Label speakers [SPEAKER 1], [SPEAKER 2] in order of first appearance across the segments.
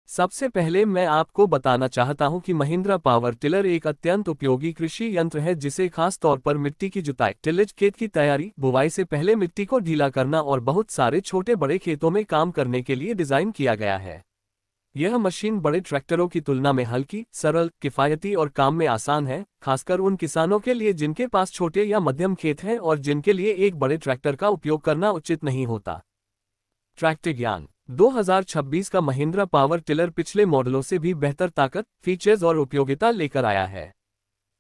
[SPEAKER 1] सबसे पहले मैं आपको बताना चाहता हूं कि महिंद्रा पावर टिलर एक अत्यंत उपयोगी कृषि यंत्र है जिसे खास तौर पर मिट्टी की जुताई, टिलेज, खेत की तैयारी, बुवाई से पहले मिट्टी को ढीला करना और बहुत सारे छोटे बड़े खेतों में काम करने के लिए डिजाइन किया गया है। यह मशीन बड़े ट्रैक्टरों की तुलना में हल्की, सरल, किफायती और काम में आसान है, खासकर उन किसानों के लिए जिनके पास छोटे या मध्यम खेत हैं और जिनके लिए एक बड़े ट्रैक्टर का उपयोग करना उचित नहीं होता। ट्रैक्टर ज्ञान 2026 का महिंद्रा पावर टिलर पिछले मॉडलों से भी बेहतर ताकत, फीचर्स और उपयोगिता लेकर आया है।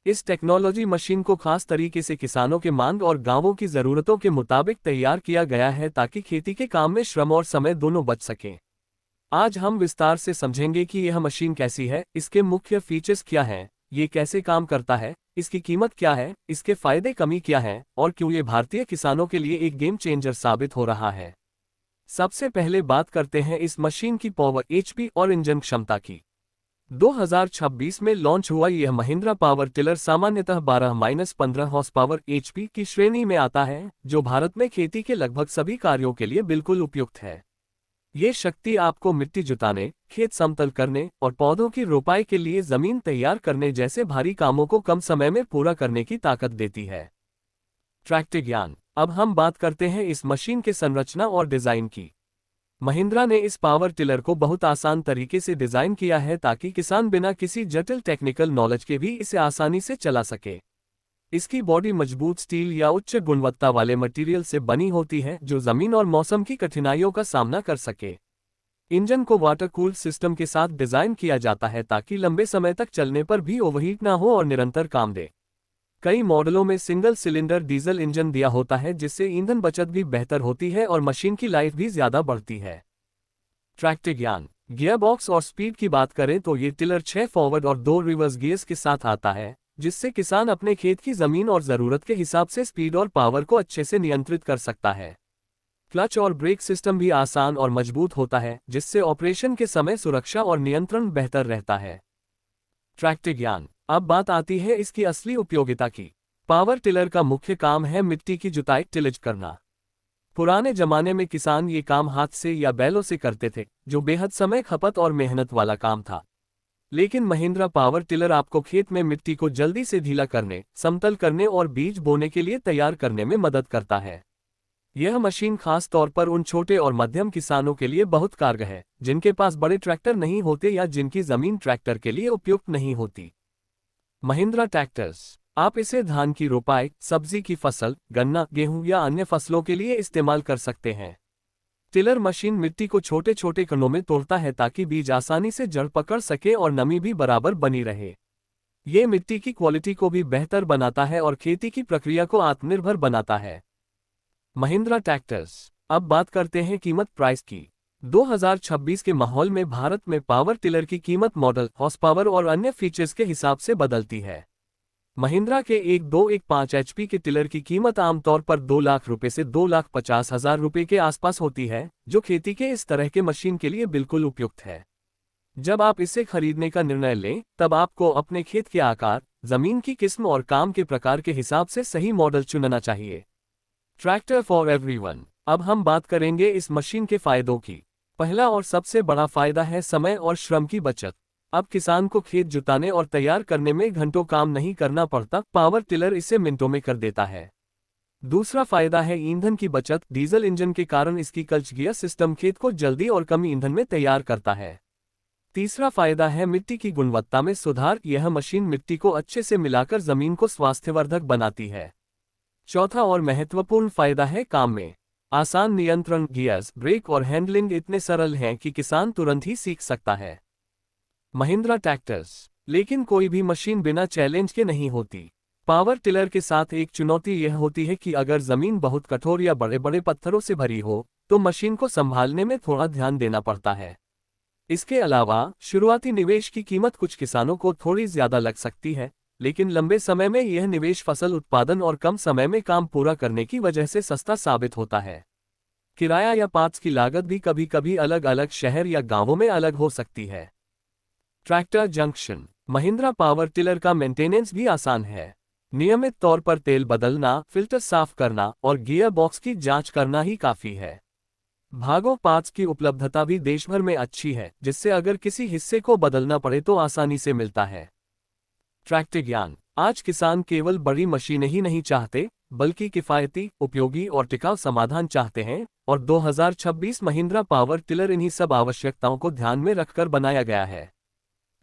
[SPEAKER 1] इस टेक्नोलॉजी मशीन को खास तरीके से किसानों के मांग और गांवों की जरूरतों के मुताबिक तैयार किया गया है ताकि खेती के काम में श्रम और समय दोनों बच सकें। आज हम विस्तार से समझेंगे कि यह मशीन कैसी है, इसके मुख्य फीचर्स क्या हैं, ये कैसे काम करता है, इसकी कीमत क्या है, इसके फायदे कमी क्या हैं और क्यों ये भारतीय किसानों के लिए एक गेम चेंजर साबित हो रहा है। सबसे पहले बात करते हैं इस मशीन की पावर एचपी और इंजन क्षमता की। 2026 में लॉन्च हुआ यह महिंद्रा पावर टिलर सामान्यतः 12-15 हॉर्स पावर एचपी की श्रेणी में आता है, जो भारत में खेती के लगभग सभी कार्यों के लिए बिल्कुल उपयुक्त है। ये शक्ति आपको मिट्टी जुताने, खेत समतल करने और पौधों की रोपाई के लिए जमीन तैयार करने जैसे भारी कामों को कम समय में पूरा करने की ताकत देती है। ट्रैक्टर ज्ञान। अब हम बात करते हैं इस मशीन के संरचना और डिजाइन की। महिंद्रा ने इस पावर टिलर को बहुत आसान तरीके से डिजाइन किया है ताकि किसान बिना किसी जटिल टेक्निकल नॉलेज के भी इसे आसानी से चला सके। इसकी बॉडी मजबूत स्टील या उच्च गुणवत्ता वाले मटेरियल से बनी होती है जो जमीन और मौसम की कठिनाइयों का सामना कर सके। इंजन को वाटर कूल सिस्टम के साथ डिजाइन किया जाता है ताकि लंबे समय तक चलने पर भी ओवरहीट ना हो और निरंतर काम दे। कई मॉडलों में सिंगल सिलेंडर डीजल इंजन दिया होता है जिससे ईंधन बचत भी बेहतर होती है और मशीन की लाइफ भी ज्यादा बढ़ती है। ट्रैक्टर ज्ञान। गियर बॉक्स और स्पीड की बात करें तो ये टिलर 6 फॉरवर्ड और 2 रिवर्स गियर्स के साथ आता है, जिससे किसान अपने खेत की जमीन और जरूरत के हिसाब से स्पीड और पावर को अच्छे से नियंत्रित कर सकता है। क्लच और ब्रेक सिस्टम भी आसान और मजबूत होता है, जिससे ऑपरेशन के समय सुरक्षा और नियंत्रण बेहतर रहता है। ट्रैक्टर ज्ञान। अब बात आती है इसकी असली उपयोगिता की। पावर टिलर का मुख्य काम है मिट्टी की जुताई, टिलेज करना। पुराने जमाने में किसान ये काम हाथ से या बैलों से करते थे, जो बेहद समय खपत और मेहनत वाला काम था। लेकिन महिंद्रा पावर टिलर आपको खेत में मिट्टी को जल्दी से ढीला करने, समतल करने और बीज बोने के लिए तैयार करने में मदद करता है। यह मशीन खास तौर पर उन छोटे और मध्यम किसानों के लिए बहुत कारगर है, जिनके पास बड़े ट्रैक्टर नहीं होते या जिनकी जमीन ट्रैक्टर के लिए उपयुक्त नहीं होती। महिंद्रा ट्रैक्टर्स। आप इसे धान की रोपाई, सब्जी की फसल, गन्ना, गेहूं या अन्य फसलों के लिए इस्तेमाल कर सकते हैं। टिलर मशीन मिट्टी को छोटे छोटे कणों में तोड़ता है ताकि बीज आसानी से जड़ पकड़ सके और नमी भी बराबर बनी रहे। ये मिट्टी की क्वालिटी को भी बेहतर बनाता है और खेती की प्रक्रिया को आत्मनिर्भर बनाता है। महिंद्रा ट्रैक्टर्स। अब बात करते हैं कीमत प्राइस की। 2026 के माहौल में भारत में पावर टिलर की कीमत मॉडल, हॉर्स पावर और अन्य फीचर्स के हिसाब से बदलती है। महिंद्रा के 1215 एचपी के टिलर की कीमत आमतौर पर 2 लाख रुपए से 2,50,000 रुपए के आसपास होती है, जो खेती के इस तरह के मशीन के लिए बिल्कुल उपयुक्त है। जब आप इसे खरीदने का निर्णय लें, तब आपको अपने खेत के आकार, जमीन की किस्म और काम के प्रकार के हिसाब से सही मॉडल चुनना चाहिए। Tractor for everyone. अब हम बात करेंगे इस मशीन के फायदों की। पहला और सबसे बड़ा फायदा है समय और श्रम की बचत। अब किसान को खेत जुताने और तैयार करने में घंटों काम नहीं करना पड़ता, पावर टिलर इसे मिनटों में कर देता है। दूसरा फायदा है ईंधन की बचत। डीजल इंजन के कारण इसकी क्लच गियर सिस्टम खेत को जल्दी और कम ईंधन में तैयार करता है। तीसरा फायदा है मिट्टी की गुणवत्ता में सुधार। यह मशीन मिट्टी को अच्छे से मिलाकर जमीन को स्वास्थ्यवर्धक बनाती है। चौथा और महत्वपूर्ण फायदा है काम में आसान नियंत्रण। गियर्स, ब्रेक और हैंडलिंग इतने सरल हैं कि किसान तुरंत ही सीख सकता है। महिंद्रा ट्रैक्टर्स। लेकिन कोई भी मशीन बिना चैलेंज के नहीं होती। पावर टिलर के साथ एक चुनौती यह होती है कि अगर जमीन बहुत कठोर या बड़े बड़े पत्थरों से भरी हो, तो मशीन को संभालने में थोड़ा ध्यान देना पड़ता है। इसके अलावा शुरुआती निवेश की कीमत कुछ किसानों को थोड़ी ज्यादा लग सकती है, लेकिन लंबे समय में यह निवेश फसल उत्पादन और कम समय में काम पूरा करने की वजह से सस्ता साबित होता है। किराया या पार्ट्स की लागत भी कभी कभी अलग अलग शहर या गांवों में अलग हो सकती है। Tractor junction. Mahindra power tiller का मेंटेनेंस भी आसान है। नियमित तौर पर तेल बदलना, फिल्टर साफ करना और गियर बॉक्स की जांच करना ही काफी है। भागों पार्ट्स की उपलब्धता भी देश भर में अच्छी है, जिससे अगर किसी हिस्से को बदलना पड़े तो आसानी से मिलता है। ट्रैक्टर ज्ञान। आज किसान केवल बड़ी मशीनें ही नहीं चाहते, बल्कि किफायती, उपयोगी और टिकाऊ समाधान चाहते हैं, और 2026 महिंद्रा पावर टिलर इन्हीं सब आवश्यकताओं को ध्यान में रखकर बनाया गया है।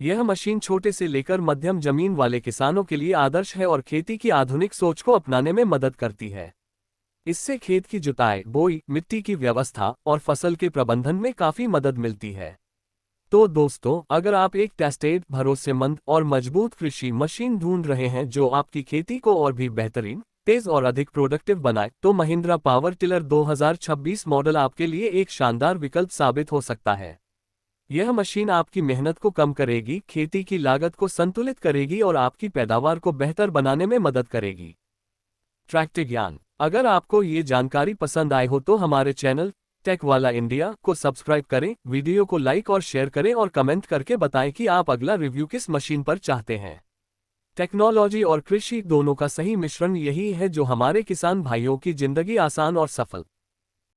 [SPEAKER 1] यह मशीन छोटे से लेकर मध्यम जमीन वाले किसानों के लिए आदर्श है और खेती की आधुनिक सोच को अपनाने में मदद करती है। इससे खेत की जुताई, बोई, मिट्टी की व्यवस्था और फसल के प्रबंधन में काफी मदद मिलती है। तो दोस्तों, अगर आप एक टेस्टेड, भरोसेमंद और मजबूत कृषि मशीन ढूंढ रहे हैं जो आपकी खेती को और भी बेहतरीन, तेज और अधिक प्रोडक्टिव बनाए, तो महिंद्रा पावर टिलर 2026 मॉडल आपके लिए एक शानदार विकल्प साबित हो सकता है। यह मशीन आपकी मेहनत को कम करेगी, खेती की लागत को संतुलित करेगी और आपकी पैदावार को बेहतर बनाने में मदद करेगी। ट्रैक्टर ज्ञान। अगर आपको ये जानकारी पसंद आए हो तो हमारे चैनल टेक वाला इंडिया को सब्सक्राइब करें, वीडियो को लाइक और शेयर करें और कमेंट करके बताएं कि आप अगला रिव्यू किस मशीन पर चाहते हैं। टेक्नोलॉजी और कृषि दोनों का सही मिश्रण यही है जो हमारे किसान भाइयों की जिंदगी आसान और सफल